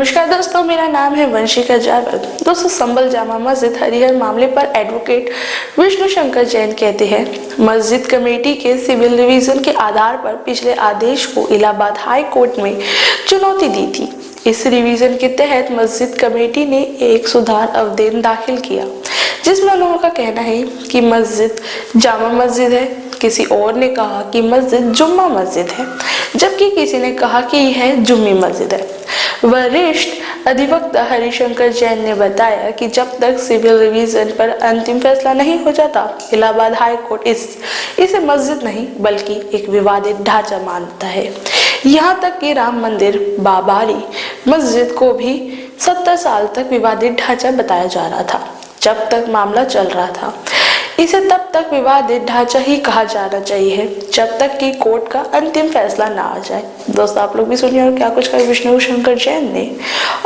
नमस्कार दोस्तों, मेरा नाम है वंशिका जावल। दोस्तों, संभल जामा मस्जिद हरिहर मामले पर एडवोकेट विष्णु शंकर जैन कहते हैं, मस्जिद कमेटी के सिविल रिवीजन के आधार पर पिछले आदेश को इलाहाबाद हाई कोर्ट में चुनौती दी थी। इस रिवीजन के तहत मस्जिद कमेटी ने एक सुधार आवेदन दाखिल किया, जिसमें उन्होंने का कहना है कि मस्जिद जामा मस्जिद है। किसी और ने कहा कि मस्जिद जुम्मा मस्जिद है, जबकि किसी ने कहा कि यह जुम्मी मस्जिद है। वरिष्ठ अधिवक्ता हरिशंकर जैन ने बताया कि जब तक सिविल रिवीजन पर अंतिम फैसला नहीं हो जाता, इलाहाबाद हाई कोर्ट इसे मस्जिद नहीं बल्कि एक विवादित ढांचा मानता है। यहाँ तक कि राम मंदिर बाबरी मस्जिद को भी 70 साल तक विवादित ढांचा बताया जा रहा था। जब तक मामला चल रहा था, इसे तब तक विवादित ढांचा ही कहा जाना चाहिए जब तक कि कोर्ट का अंतिम फैसला ना आ जाए। दोस्तों, आप लोग भी सुनिए और क्या कुछ कहा विष्णु शंकर जैन ने,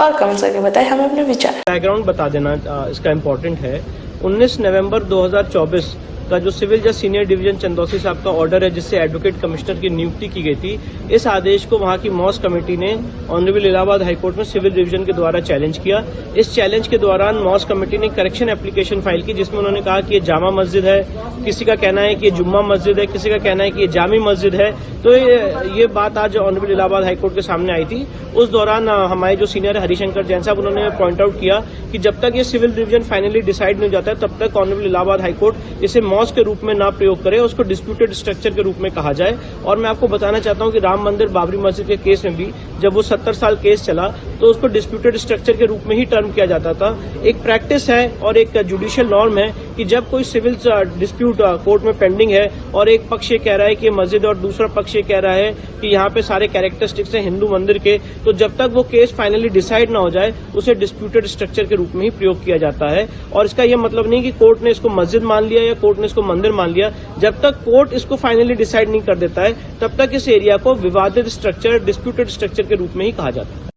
और कमेंट करके बताएं हमें अपने विचार। बैकग्राउंड बता देना इसका इम्पोर्टेंट है। 19 नवंबर 2024 का जो सिविल जज सीनियर डिवीजन चंदौसी साहब का ऑर्डर है, जिससे एडवोकेट कमिश्नर की नियुक्ति की गई थी, इस आदेश को वहां की मॉस कमेटी ने ऑनरेबल इलाहाबाद हाईकोर्ट में सिविल डिवीजन के द्वारा चैलेंज किया। इस चैलेंज के दौरान मॉस कमेटी ने करेक्शन एप्लीकेशन फाइल की, जिसमें उन्होंने कहा कि ये जामा मस्जिद है, किसी का कहना है कि ये जुम्मा मस्जिद है, किसी का कहना है कि ये जामी मस्जिद है। तो ये बात आज ऑनरेबल इलाहाबाद हाईकोर्ट के सामने आई थी। उस दौरान हमारे जो सीनियर हरिशंकर जैन साहब, उन्होंने पॉइंट आउट किया कि जब तक ये सिविल डिवीजन फाइनली डिसाइड नहीं हो जाता है, तब तक ऑनरेबल इलाहाबाद हाईकोर्ट इसे मॉस के रूप में ना प्रयोग करे, उसको डिस्प्यूटेड स्ट्रक्चर के रूप में कहा जाए। और मैं आपको बताना चाहता हूं कि राम मंदिर बाबरी मस्जिद के केस में भी जब वो 70 साल केस चला, तो उसको डिस्प्यूटेड स्ट्रक्चर के रूप में ही टर्म किया जाता था। एक प्रैक्टिस है और एक जुडिशियल नॉर्म है कि जब कोई सिविल डिस्प्यूट कोर्ट में पेंडिंग है और एक पक्ष ये कह रहा है कि ये मस्जिद और दूसरा पक्ष ये कह रहा है कि यहाँ पे सारे कैरेक्टरिस्टिक्स हैं हिंदू मंदिर के, तो जब तक वो केस फाइनली डिसाइड ना हो जाए, उसे डिस्प्यूटेड स्ट्रक्चर के रूप में ही प्रयोग किया जाता है। और इसका यह मतलब नहीं कि कोर्ट ने इसको मस्जिद मान लिया या कोर्ट ने इसको मंदिर मान लिया। जब तक कोर्ट इसको फाइनली डिसाइड नहीं कर देता है, तब तक इस एरिया को विवादित स्ट्रक्चर, डिस्प्यूटेड स्ट्रक्चर के रूप में ही कहा जाता है।